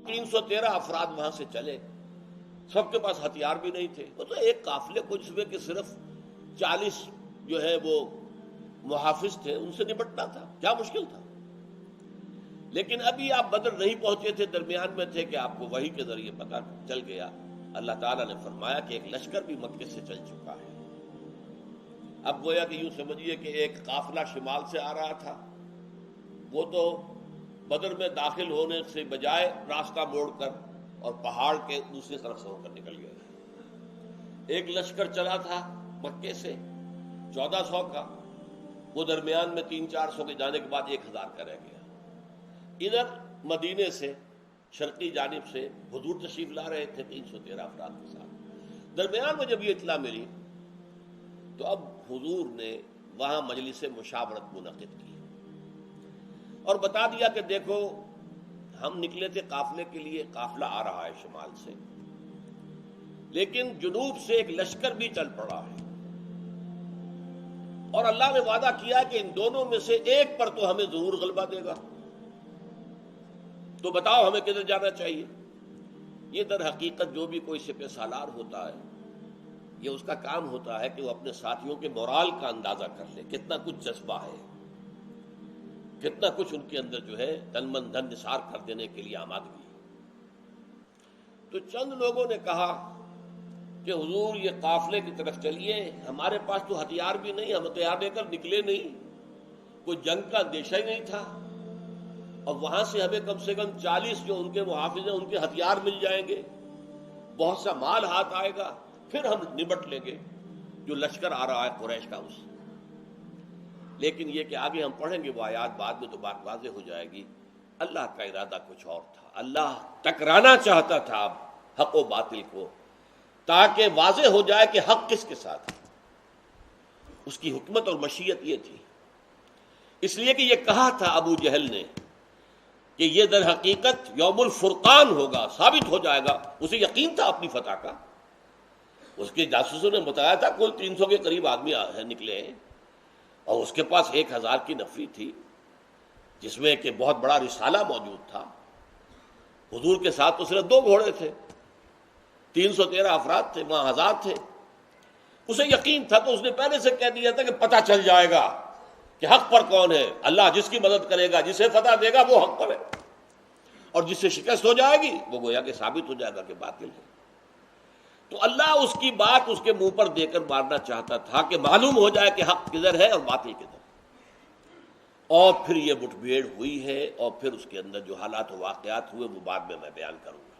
313 افراد وہاں سے چلے، سب کے پاس ہتھیار بھی نہیں تھے، وہ تو ایک قافلے کو جس میں کہ صرف 40 جو ہے وہ محافظ تھے ان سے نپٹنا تھا، کیا مشکل تھا؟ لیکن ابھی آپ بدر نہیں پہنچے تھے، درمیان میں تھے کہ آپ کو وحی کے ذریعے پتہ چل گیا، اللہ تعالیٰ نے فرمایا کہ ایک لشکر بھی مکے سے چل چکا ہے۔ اب گویا کہ یوں سمجھیے کہ ایک قافلہ شمال سے آ رہا تھا، وہ تو بدر میں داخل ہونے سے بجائے راستہ موڑ کر اور پہاڑ کے دوسری طرف سے ہو کر نکل گیا۔ ایک لشکر چلا تھا مکے سے 1400 کا، وہ درمیان میں 300-400 کے جانے کے بعد 1000 کا رہ گیا۔ ادھر مدینے سے شرقی جانب سے حضور تشریف لا رہے تھے 313 افراد کے ساتھ۔ درمیان میں جب یہ اطلاع ملی تو اب حضور نے وہاں مجلس مشاورت منعقد کی اور بتا دیا کہ دیکھو ہم نکلے تھے قافلے کے لیے، قافلہ آ رہا ہے شمال سے، لیکن جنوب سے ایک لشکر بھی چل پڑا ہے، اور اللہ نے وعدہ کیا کہ ان دونوں میں سے ایک پر تو ہمیں ضرور غلبہ دے گا، تو بتاؤ ہمیں کدھر جانا چاہیے۔ یہ در حقیقت جو بھی کوئی سپہ سالار ہوتا ہے، یہ اس کا کام ہوتا ہے کہ وہ اپنے ساتھیوں کے مورال کا اندازہ کر لے، کتنا کچھ جذبہ ہے، کتنا کچھ ان کے اندر جو ہے تن من دھن نثار کر دینے کے لیے آمادگی۔ تو چند لوگوں نے کہا کہ حضور یہ قافلے کی طرف چلیے، ہمارے پاس تو ہتھیار بھی نہیں، ہم ہتھیار لے کر نکلے نہیں، کوئی جنگ کا اندیشہ ہی نہیں تھا، اور وہاں سے ہمیں کم سے کم 40 جو ان کے محافظ ہیں ان کے ہتھیار مل جائیں گے، بہت سا مال ہاتھ آئے گا، پھر ہم نبٹ لیں گے جو لشکر آ رہا ہے قریش کا اس۔ لیکن یہ کہ آگے ہم پڑھیں گے وہ آیات بعد میں تو بات واضح ہو جائے گی، اللہ کا ارادہ کچھ اور تھا، اللہ ٹکرانا چاہتا تھا اب حق و باطل کو، تاکہ واضح ہو جائے کہ حق کس کے ساتھ ہے۔ اس کی حکمت اور مشیت یہ تھی، اس لیے کہ یہ کہا تھا ابو جہل نے کہ یہ در حقیقت یوم الفرقان ہوگا، ثابت ہو جائے گا، اسے یقین تھا اپنی فتح کا۔ اس کے جاسوسوں نے بتایا تھا کل 300 کے قریب آدمی نکلے ہیں، اور اس کے پاس 1000 کی نفری تھی، جس میں کہ بہت بڑا رسالہ موجود تھا۔ حضور کے ساتھ تو صرف 2 گھوڑے تھے، 313 افراد تھے، وہاں 1000 تھے۔ اسے یقین تھا تو اس نے پہلے سے کہہ دیا تھا کہ پتہ چل جائے گا کہ حق پر کون ہے، اللہ جس کی مدد کرے گا، جسے فتح دے گا وہ حق پر ہے، اور جس سے شکست ہو جائے گی وہ گویا کہ ثابت ہو جائے گا کہ باطل ہے۔ تو اللہ اس کی بات اس کے منہ پر دے کر مارنا چاہتا تھا کہ معلوم ہو جائے کہ حق کدھر ہے اور باطل کدھر، اور پھر یہ مٹبھیڑ ہوئی ہے، اور پھر اس کے اندر جو حالات و واقعات ہوئے وہ بعد میں بیان کروں گا۔